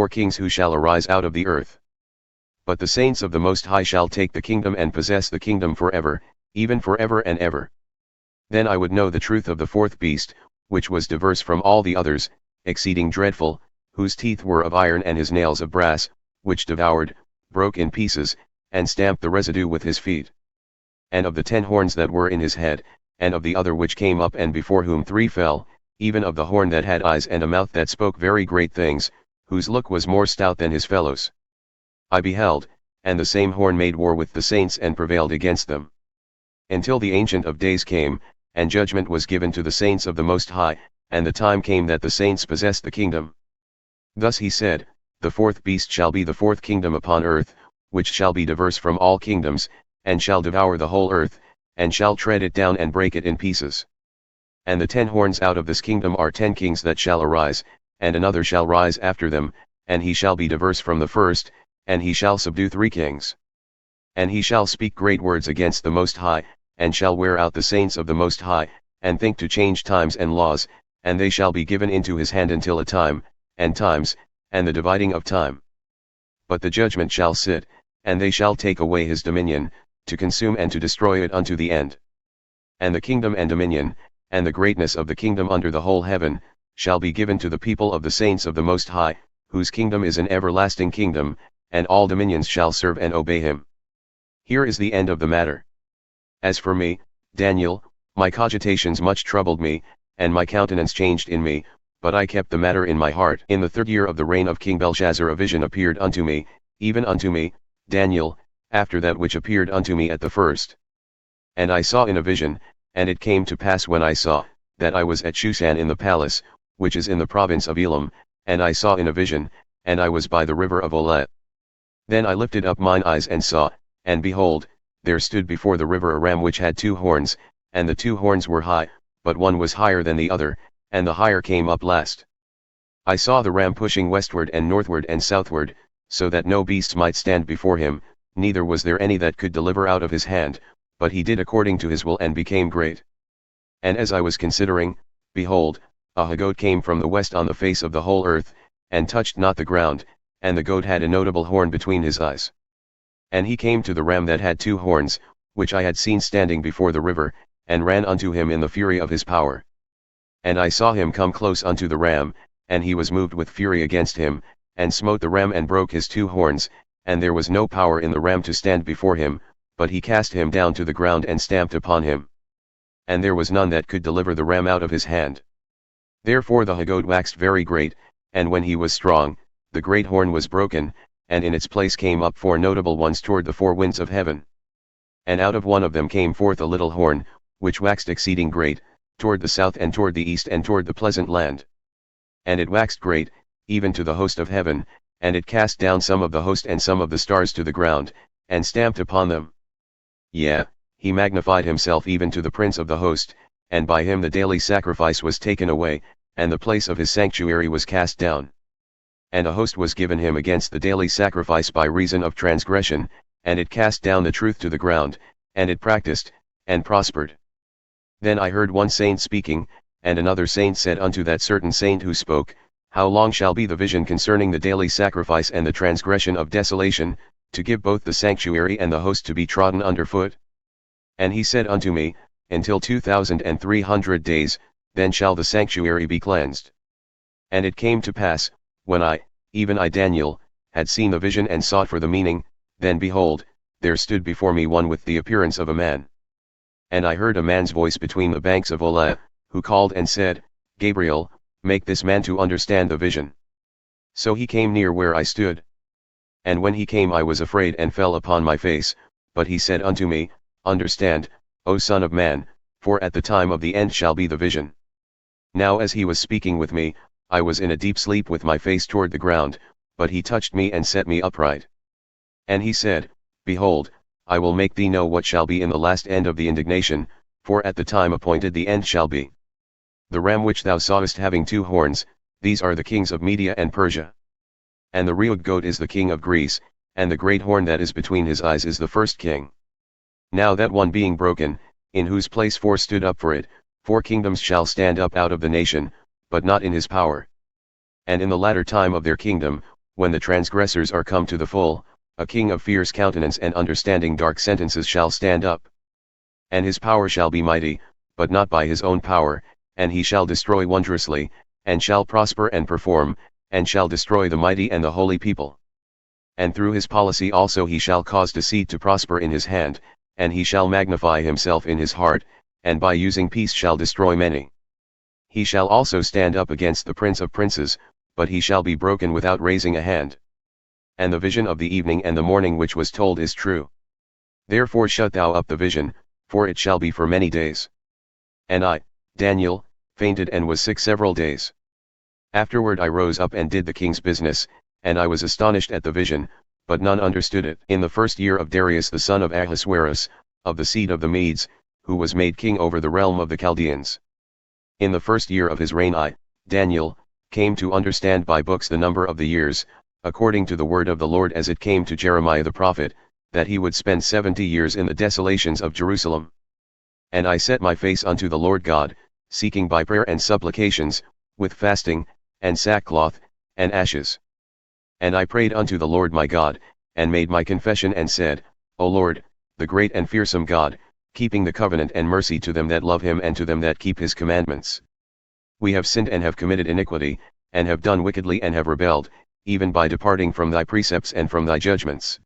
kings who shall arise out of the earth. But the saints of the Most High shall take the kingdom and possess the kingdom forever, even forever and ever. Then I would know the truth of the 4th beast, which was diverse from all the others, exceeding dreadful, whose teeth were of iron and his nails of brass, which devoured, broke in pieces, and stamped the residue with his feet. And of the 10 horns that were in his head, and of the other which came up and before whom 3 fell, even of the horn that had eyes and a mouth that spoke very great things, whose look was more stout than his fellows. I beheld, and the same horn made war with the saints and prevailed against them. Until the Ancient of Days came, and judgment was given to the saints of the Most High, and the time came that the saints possessed the kingdom. Thus he said, the 4th beast shall be the 4th kingdom upon earth, which shall be diverse from all kingdoms, and shall devour the whole earth, and shall tread it down and break it in pieces. And the 10 horns out of this kingdom are 10 kings that shall arise, and another shall rise after them, and he shall be diverse from the first, and he shall subdue 3 kings. And he shall speak great words against the Most High, and shall wear out the saints of the Most High, and think to change times and laws, and they shall be given into his hand until a time, and times, and the dividing of time. But the judgment shall sit, and they shall take away his dominion, to consume and to destroy it unto the end. And the kingdom and dominion, and the greatness of the kingdom under the whole heaven, shall be given to the people of the saints of the Most High, whose kingdom is an everlasting kingdom, and all dominions shall serve and obey him. Here is the end of the matter. As for me, Daniel, my cogitations much troubled me, and my countenance changed in me, but I kept the matter in my heart. In the 3rd year of the reign of King Belshazzar a vision appeared unto me, even unto me, Daniel, after that which appeared unto me at the first. And I saw in a vision, and it came to pass when I saw, that I was at Shushan in the palace, which is in the province of Elam, and I saw in a vision, and I was by the river of Olet. Then I lifted up mine eyes and saw, and behold, there stood before the river a ram which had 2 horns, and the 2 horns were high, but one was higher than the other, and the higher came up last. I saw the ram pushing westward and northward and southward, so that no beast might stand before him, neither was there any that could deliver out of his hand, but he did according to his will and became great. And as I was considering, behold, a goat came from the west on the face of the whole earth, and touched not the ground, and the goat had a notable horn between his eyes. And he came to the ram that had 2 horns, which I had seen standing before the river, and ran unto him in the fury of his power. And I saw him come close unto the ram, and he was moved with fury against him, and smote the ram and broke his 2 horns, and there was no power in the ram to stand before him, but he cast him down to the ground and stamped upon him. And there was none that could deliver the ram out of his hand. Therefore the goat waxed very great, and when he was strong, the great horn was broken, and in its place came up 4 notable ones toward the 4 winds of heaven. And out of one of them came forth a little horn, which waxed exceeding great, toward the south and toward the east and toward the pleasant land. And it waxed great, even to the host of heaven, and it cast down some of the host and some of the stars to the ground, and stamped upon them. Yea, he magnified himself even to the prince of the host, and by him the daily sacrifice was taken away, and the place of his sanctuary was cast down. And a host was given him against the daily sacrifice by reason of transgression, and it cast down the truth to the ground, and it practiced, and prospered. Then I heard one saint speaking, and another saint said unto that certain saint who spoke, How long shall be the vision concerning the daily sacrifice and the transgression of desolation, to give both the sanctuary and the host to be trodden under foot? And he said unto me, Until 2,300 days, then shall the sanctuary be cleansed. And it came to pass, when I, even I Daniel, had seen the vision and sought for the meaning, then behold, there stood before me one with the appearance of a man. And I heard a man's voice between the banks of Olet, who called and said, Gabriel, make this man to understand the vision. So he came near where I stood. And when he came I was afraid and fell upon my face, but he said unto me, Understand, O son of man, for at the time of the end shall be the vision. Now as he was speaking with me, I was in a deep sleep with my face toward the ground, but he touched me and set me upright. And he said, Behold, I will make thee know what shall be in the last end of the indignation, for at the time appointed the end shall be. The ram which thou sawest having 2 horns, these are the kings of Media and Persia. And the real goat is the king of Greece, and the great horn that is between his eyes is the first king. Now that one being broken, in whose place 4 stood up for it, 4 kingdoms shall stand up out of the nation, but not in his power. And in the latter time of their kingdom, when the transgressors are come to the full, a king of fierce countenance and understanding dark sentences shall stand up. And his power shall be mighty, but not by his own power, and he shall destroy wondrously, and shall prosper and perform, and shall destroy the mighty and the holy people. And through his policy also he shall cause deceit to prosper in his hand, and he shall magnify himself in his heart, and by using peace shall destroy many. He shall also stand up against the prince of princes, but he shall be broken without raising a hand. And the vision of the evening and the morning which was told is true. Therefore shut thou up the vision, for it shall be for many days. And I, Daniel, fainted and was sick several days. Afterward I rose up and did the king's business, and I was astonished at the vision, but none understood it. In the 1st year of Darius the son of Ahasuerus, of the seed of the Medes, who was made king over the realm of the Chaldeans. In the 1st year of his reign I, Daniel, came to understand by books the number of the years, according to the word of the Lord as it came to Jeremiah the prophet, that he would spend 70 years in the desolations of Jerusalem. And I set my face unto the Lord God, seeking by prayer and supplications, with fasting, and sackcloth, and ashes. And I prayed unto the Lord my God, and made my confession and said, O Lord, the great and fearsome God, keeping the covenant and mercy to them that love him and to them that keep his commandments. We have sinned and have committed iniquity, and have done wickedly and have rebelled, even by departing from thy precepts and from thy judgments.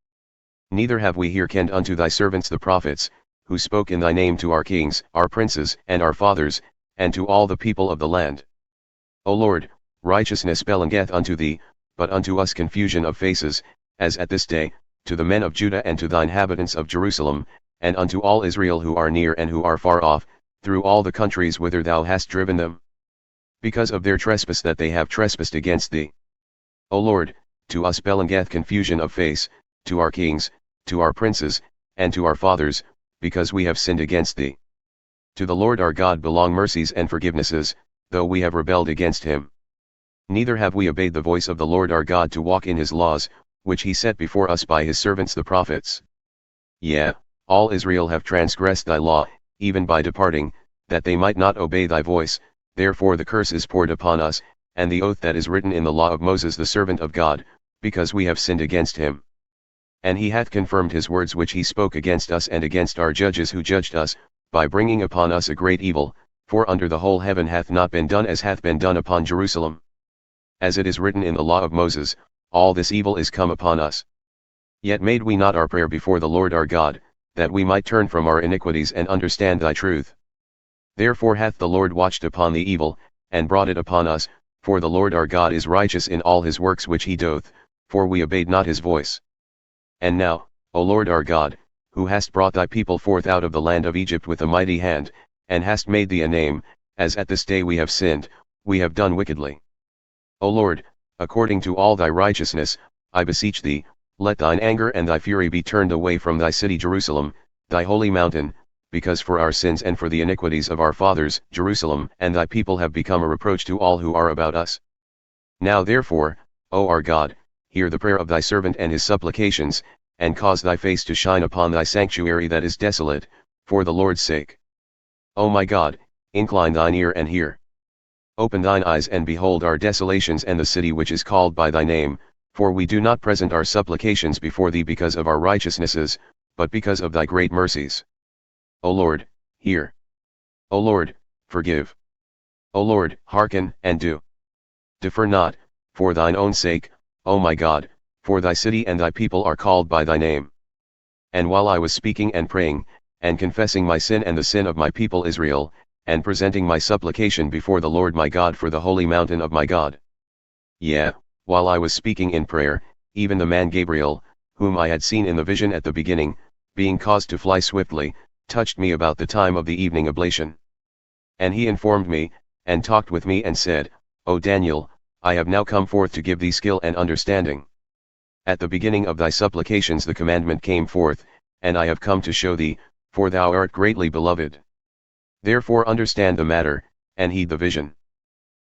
Neither have we hearkened unto thy servants the prophets, who spoke in thy name to our kings, our princes, and our fathers, and to all the people of the land. O Lord, righteousness belongeth unto thee, but unto us confusion of faces, as at this day, to the men of Judah and to the inhabitants of Jerusalem, and unto all Israel who are near and who are far off, through all the countries whither thou hast driven them. Because of their trespass that they have trespassed against thee. O Lord, to us belongeth confusion of face, to our kings, to our princes, and to our fathers, because we have sinned against thee. To the Lord our God belong mercies and forgivenesses, though we have rebelled against him. Neither have we obeyed the voice of the Lord our God to walk in his laws, which he set before us by his servants the prophets. Yea, all Israel have transgressed thy law, even by departing, that they might not obey thy voice, therefore the curse is poured upon us, and the oath that is written in the law of Moses the servant of God, because we have sinned against him. And he hath confirmed his words which he spoke against us and against our judges who judged us, by bringing upon us a great evil, for under the whole heaven hath not been done as hath been done upon Jerusalem. As it is written in the law of Moses, all this evil is come upon us. Yet made we not our prayer before the Lord our God, that we might turn from our iniquities and understand thy truth. Therefore hath the Lord watched upon the evil, and brought it upon us, for the Lord our God is righteous in all his works which he doth, for we obeyed not his voice. And now, O Lord our God, who hast brought thy people forth out of the land of Egypt with a mighty hand, and hast made thee a name, as at this day we have sinned, we have done wickedly. O Lord, according to all thy righteousness, I beseech thee, let thine anger and thy fury be turned away from thy city Jerusalem, thy holy mountain, because for our sins and for the iniquities of our fathers, Jerusalem and thy people have become a reproach to all who are about us. Now therefore, O our God, hear the prayer of thy servant and his supplications, and cause thy face to shine upon thy sanctuary that is desolate, for the Lord's sake. O my God, incline thine ear and hear. Open thine eyes and behold our desolations and the city which is called by thy name, for we do not present our supplications before thee because of our righteousnesses, but because of thy great mercies. O Lord, hear. O Lord, forgive. O Lord, hearken and do. Defer not, for thine own sake, O my God, for thy city and thy people are called by thy name. And while I was speaking and praying, and confessing my sin and the sin of my people Israel, and presenting my supplication before the Lord my God for the holy mountain of my God. Yea, while I was speaking in prayer, even the man Gabriel, whom I had seen in the vision at the beginning, being caused to fly swiftly, touched me about the time of the evening oblation. And he informed me, and talked with me and said, O Daniel, I have now come forth to give thee skill and understanding. At the beginning of thy supplications the commandment came forth, and I have come to show thee, for thou art greatly beloved. Therefore understand the matter, and heed the vision.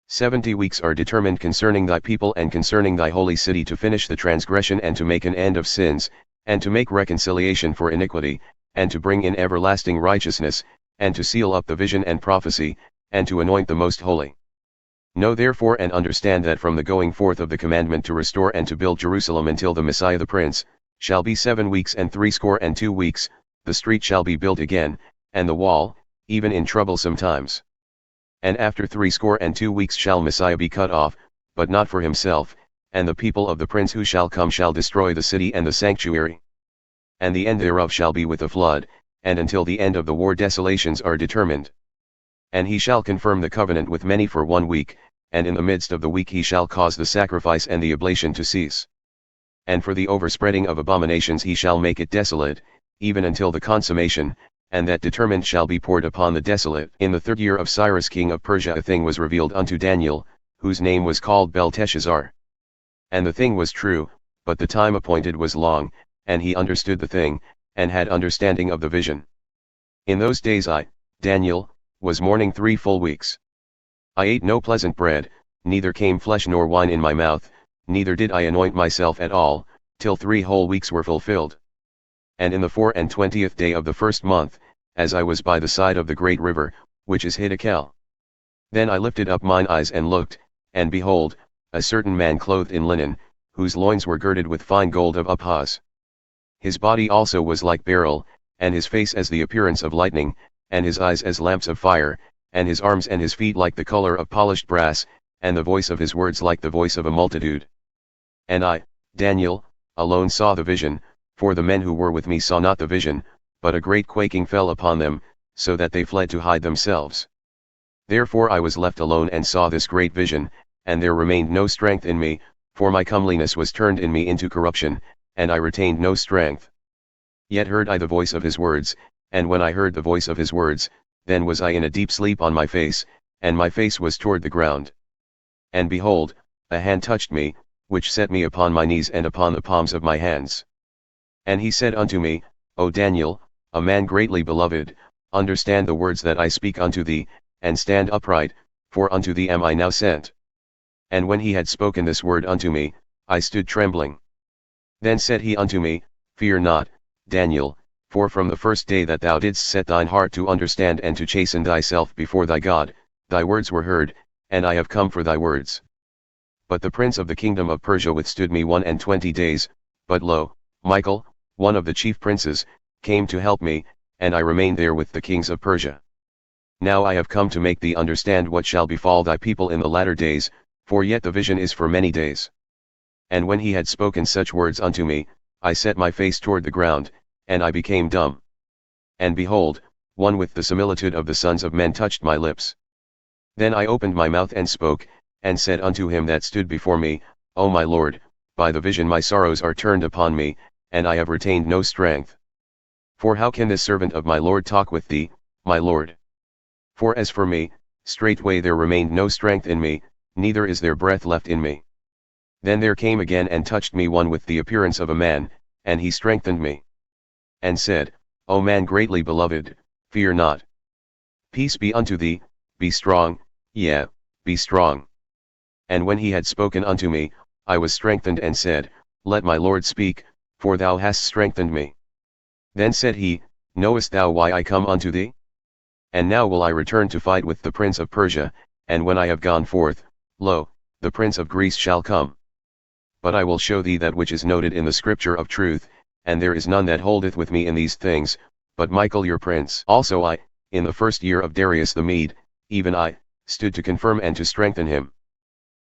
70 weeks are determined concerning thy people and concerning thy holy city to finish the transgression and to make an end of sins, and to make reconciliation for iniquity, and to bring in everlasting righteousness, and to seal up the vision and prophecy, and to anoint the most holy. Know therefore and understand that from the going forth of the commandment to restore and to build Jerusalem until the Messiah the Prince, shall be 7 weeks and 62 weeks, the street shall be built again, and the wall, even in troublesome times. And after 62 weeks shall Messiah be cut off, but not for himself, and the people of the prince who shall come shall destroy the city and the sanctuary. And the end thereof shall be with a flood, and until the end of the war desolations are determined. And he shall confirm the covenant with many for 1 week, and in the midst of the week he shall cause the sacrifice and the oblation to cease. And for the overspreading of abominations he shall make it desolate, even until the consummation, and that determined shall be poured upon the desolate. In the 3rd year of Cyrus king of Persia a thing was revealed unto Daniel, whose name was called Belteshazzar. And the thing was true, but the time appointed was long, and he understood the thing, and had understanding of the vision. In those days I, Daniel, was mourning 3 full weeks. I ate no pleasant bread, neither came flesh nor wine in my mouth, neither did I anoint myself at all, till 3 whole weeks were fulfilled. And in the 24th day of the first month, as I was by the side of the great river, which is Hiddekel. Then I lifted up mine eyes and looked, and behold, a certain man clothed in linen, whose loins were girded with fine gold of Uphaz. His body also was like beryl, and his face as the appearance of lightning, and his eyes as lamps of fire, and his arms and his feet like the color of polished brass, and the voice of his words like the voice of a multitude. And I, Daniel, alone saw the vision, for the men who were with me saw not the vision, but a great quaking fell upon them, so that they fled to hide themselves. Therefore I was left alone and saw this great vision, and there remained no strength in me, for my comeliness was turned in me into corruption, and I retained no strength. Yet heard I the voice of his words, and when I heard the voice of his words, then was I in a deep sleep on my face, and my face was toward the ground. And behold, a hand touched me, which set me upon my knees and upon the palms of my hands. And he said unto me, O Daniel, a man greatly beloved, understand the words that I speak unto thee, and stand upright, for unto thee am I now sent. And when he had spoken this word unto me, I stood trembling. Then said he unto me, Fear not, Daniel, for from the first day that thou didst set thine heart to understand and to chasten thyself before thy God, thy words were heard, and I have come for thy words. But the prince of the kingdom of Persia withstood me 21 days, but lo, Michael, one of the chief princes, came to help me, and I remained there with the kings of Persia. Now I have come to make thee understand what shall befall thy people in the latter days, for yet the vision is for many days. And when he had spoken such words unto me, I set my face toward the ground, and I became dumb. And behold, one with the similitude of the sons of men touched my lips. Then I opened my mouth and spoke, and said unto him that stood before me, O my Lord, by the vision my sorrows are turned upon me, and I have retained no strength. For how can this servant of my Lord talk with thee, my Lord? For as for me, straightway there remained no strength in me, neither is there breath left in me. Then there came again and touched me one with the appearance of a man, and he strengthened me. And said, O man greatly beloved, fear not. Peace be unto thee, be strong, yea, be strong. And when he had spoken unto me, I was strengthened and said, Let my Lord speak, for thou hast strengthened me. Then said he, Knowest thou why I come unto thee? And now will I return to fight with the prince of Persia, and when I have gone forth, lo, the prince of Greece shall come. But I will show thee that which is noted in the scripture of truth, and there is none that holdeth with me in these things, but Michael your prince. Also I, in the first year of Darius the Mede, even I, stood to confirm and to strengthen him.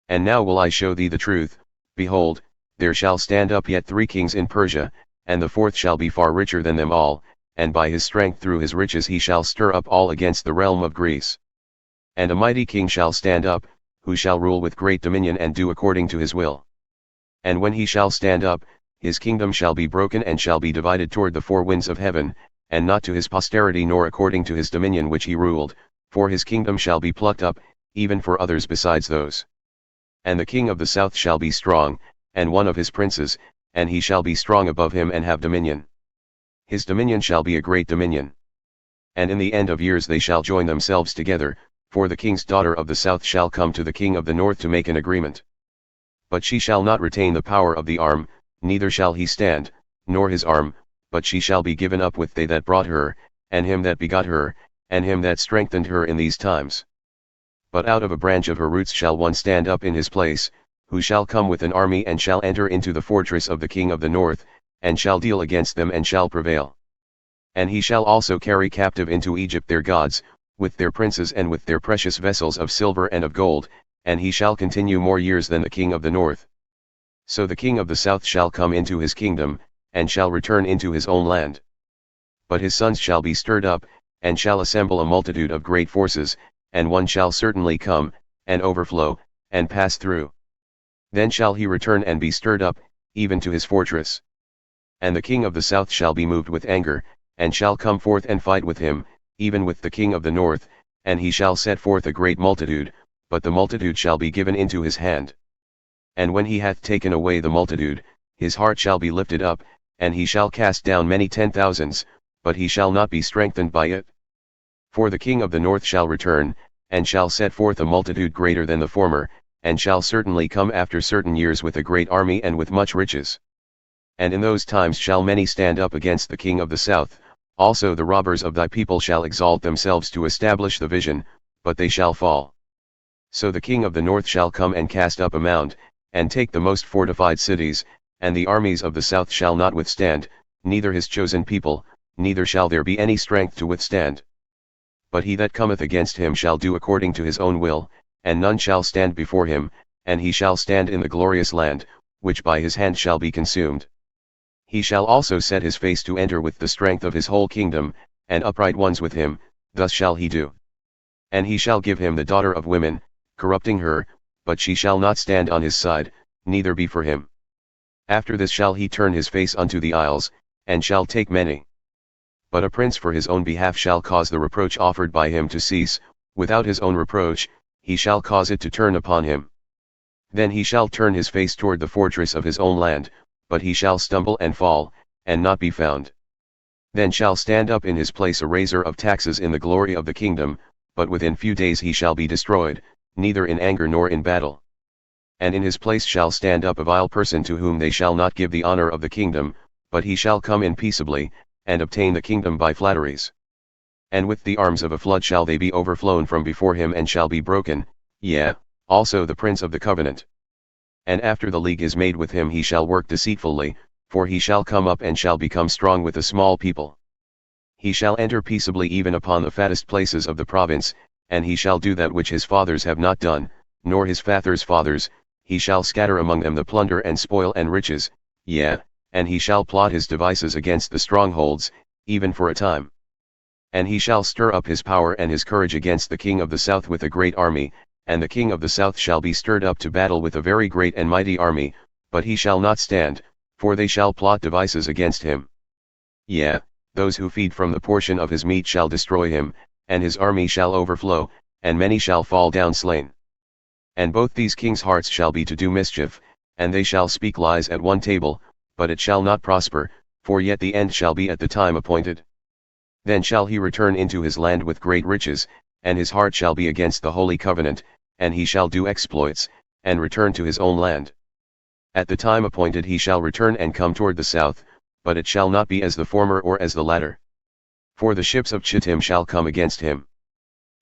And now will I show thee the truth, behold, there shall stand up yet 3 kings in Persia, and the 4th shall be far richer than them all, and by his strength through his riches he shall stir up all against the realm of Greece. And a mighty king shall stand up, who shall rule with great dominion and do according to his will. And when he shall stand up, his kingdom shall be broken and shall be divided toward the 4 winds of heaven, and not to his posterity nor according to his dominion which he ruled, for his kingdom shall be plucked up, even for others besides those. And the king of the south shall be strong, and one of his princes, and he shall be strong above him and have dominion. His dominion shall be a great dominion. And in the end of years they shall join themselves together, for the king's daughter of the south shall come to the king of the north to make an agreement. But she shall not retain the power of the arm, neither shall he stand, nor his arm, but she shall be given up with they that brought her, and him that begot her, and him that strengthened her in these times. But out of a branch of her roots shall one stand up in his place, who shall come with an army and shall enter into the fortress of the king of the north, and shall deal against them and shall prevail. And he shall also carry captive into Egypt their gods, with their princes and with their precious vessels of silver and of gold, and he shall continue more years than the king of the north. So the king of the south shall come into his kingdom, and shall return into his own land. But his sons shall be stirred up, and shall assemble a multitude of great forces, and one shall certainly come, and overflow, and pass through. Then shall he return and be stirred up, even to his fortress. And the king of the south shall be moved with anger, and shall come forth and fight with him, even with the king of the north, and he shall set forth a great multitude, but the multitude shall be given into his hand. And when he hath taken away the multitude, his heart shall be lifted up, and he shall cast down many 10,000s, but he shall not be strengthened by it. For the king of the north shall return, and shall set forth a multitude greater than the former, and shall certainly come after certain years with a great army and with much riches. And in those times shall many stand up against the king of the south, also the robbers of thy people shall exalt themselves to establish the vision, but they shall fall. So the king of the north shall come and cast up a mound, and take the most fortified cities, and the armies of the south shall not withstand, neither his chosen people, neither shall there be any strength to withstand. But he that cometh against him shall do according to his own will, and none shall stand before him, and he shall stand in the glorious land, which by his hand shall be consumed. He shall also set his face to enter with the strength of his whole kingdom, and upright ones with him, thus shall he do. And he shall give him the daughter of women, corrupting her, but she shall not stand on his side, neither be for him. After this shall he turn his face unto the isles, and shall take many. But a prince for his own behalf shall cause the reproach offered by him to cease, without his own reproach, he shall cause it to turn upon him. Then he shall turn his face toward the fortress of his own land, but he shall stumble and fall, and not be found. Then shall stand up in his place a raiser of taxes in the glory of the kingdom, but within few days he shall be destroyed, neither in anger nor in battle. And in his place shall stand up a vile person to whom they shall not give the honor of the kingdom, but he shall come in peaceably, and obtain the kingdom by flatteries. And with the arms of a flood shall they be overflown from before him and shall be broken, yea, also the prince of the covenant. And after the league is made with him he shall work deceitfully, for he shall come up and shall become strong with a small people. He shall enter peaceably even upon the fattest places of the province, and he shall do that which his fathers have not done, nor his fathers' fathers, he shall scatter among them the plunder and spoil and riches, yea, and he shall plot his devices against the strongholds, even for a time. And he shall stir up his power and his courage against the king of the south with a great army, and the king of the south shall be stirred up to battle with a very great and mighty army, but he shall not stand, for they shall plot devices against him. Yea, those who feed from the portion of his meat shall destroy him, and his army shall overflow, and many shall fall down slain. And both these kings' hearts shall be to do mischief, and they shall speak lies at one table, but it shall not prosper, for yet the end shall be at the time appointed. Then shall he return into his land with great riches, and his heart shall be against the holy covenant, and he shall do exploits, and return to his own land. At the time appointed he shall return and come toward the south, but it shall not be as the former or as the latter. For the ships of Chittim shall come against him.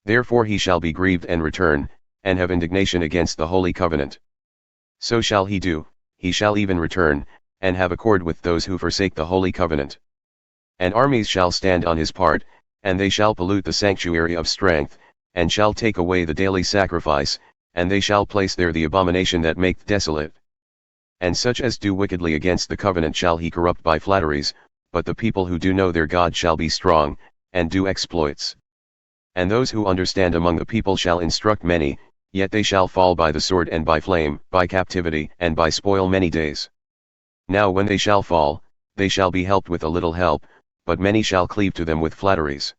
Therefore he shall be grieved and return, and have indignation against the holy covenant. So shall he do, he shall even return, and have accord with those who forsake the holy covenant. And armies shall stand on his part, and they shall pollute the sanctuary of strength, and shall take away the daily sacrifice, and they shall place there the abomination that maketh desolate. And such as do wickedly against the covenant shall he corrupt by flatteries, but the people who do know their God shall be strong, and do exploits. And those who understand among the people shall instruct many, yet they shall fall by the sword and by flame, by captivity and by spoil many days. Now when they shall fall, they shall be helped with a little help, but many shall cleave to them with flatteries.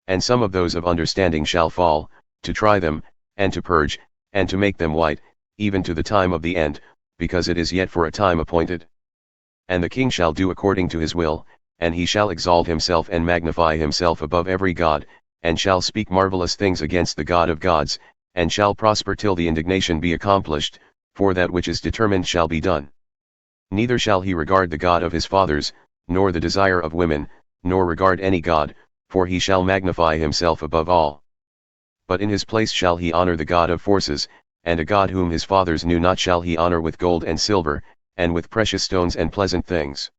And some of those of understanding shall fall, to try them, and to purge, and to make them white, even to the time of the end, because it is yet for a time appointed. And the king shall do according to his will, and he shall exalt himself and magnify himself above every god, and shall speak marvelous things against the God of gods, and shall prosper till the indignation be accomplished, for that which is determined shall be done. Neither shall he regard the God of his fathers, nor the desire of women, nor regard any god, for he shall magnify himself above all. But in his place shall he honor the God of forces, and a God whom his fathers knew not shall he honor with gold and silver, and with precious stones and pleasant things.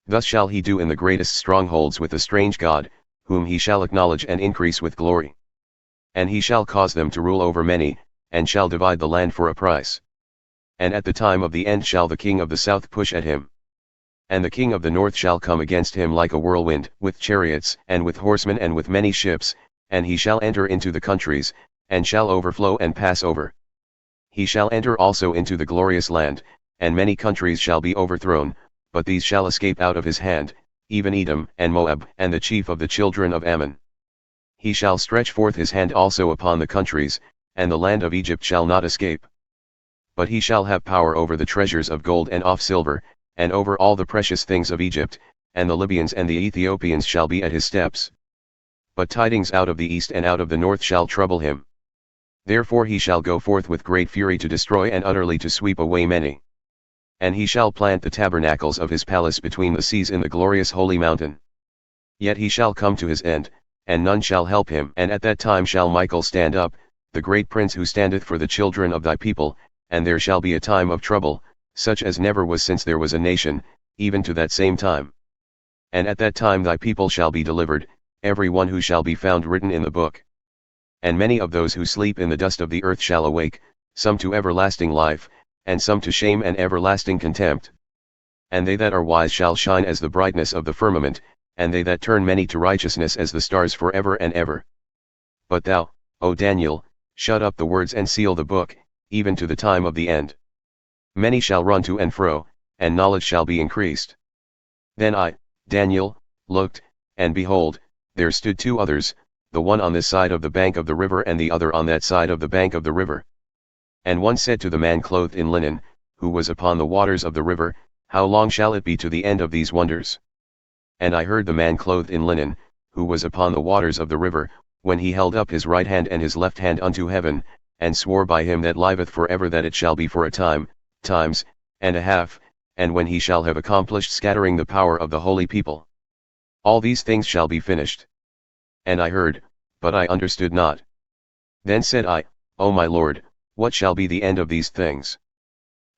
Thus shall he do in the greatest strongholds with a strange God, whom he shall acknowledge and increase with glory. And he shall cause them to rule over many, and shall divide the land for a price. And at the time of the end shall the king of the south push at him. And the king of the north shall come against him like a whirlwind, with chariots, and with horsemen, and with many ships, and he shall enter into the countries, and shall overflow and pass over. He shall enter also into the glorious land, and many countries shall be overthrown, but these shall escape out of his hand, even Edom and Moab and the chief of the children of Ammon. He shall stretch forth his hand also upon the countries, and the land of Egypt shall not escape. But he shall have power over the treasures of gold and of silver, and over all the precious things of Egypt, and the Libyans and the Ethiopians shall be at his steps. But tidings out of the east and out of the north shall trouble him. Therefore he shall go forth with great fury to destroy and utterly to sweep away many. And he shall plant the tabernacles of his palace between the seas in the glorious holy mountain. Yet he shall come to his end, and none shall help him. And at that time shall Michael stand up, the great prince who standeth for the children of thy people, and there shall be a time of trouble, such as never was since there was a nation, even to that same time. And at that time thy people shall be delivered, every one who shall be found written in the book. And many of those who sleep in the dust of the earth shall awake, some to everlasting life, and some to shame and everlasting contempt. And they that are wise shall shine as the brightness of the firmament, and they that turn many to righteousness as the stars for ever and ever. But thou, O Daniel, shut up the words and seal the book, even to the time of the end. Many shall run to and fro, and knowledge shall be increased. Then I, Daniel, looked, and behold, there stood two others, the one on this side of the bank of the river and the other on that side of the bank of the river. And one said to the man clothed in linen, who was upon the waters of the river, How long shall it be to the end of these wonders? And I heard the man clothed in linen, who was upon the waters of the river, when he held up his right hand and his left hand unto heaven, and swore by him that liveth for ever that it shall be for a time, times, and a half, and when he shall have accomplished scattering the power of the holy people. All these things shall be finished. And I heard, but I understood not. Then said I, O my Lord, what shall be the end of these things?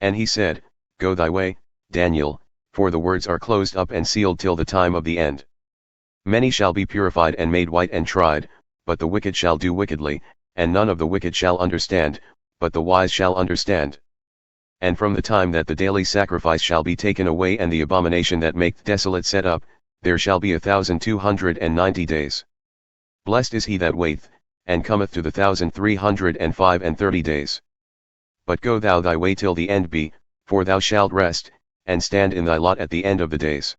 And he said, Go thy way, Daniel, for the words are closed up and sealed till the time of the end. Many shall be purified and made white and tried, but the wicked shall do wickedly, and none of the wicked shall understand, but the wise shall understand. And from the time that the daily sacrifice shall be taken away and the abomination that maketh desolate set up, there shall be 1,290 days. Blessed is he that waiteth, and cometh to the 1,335 days. But go thou thy way till the end be, for thou shalt rest, and stand in thy lot at the end of the days.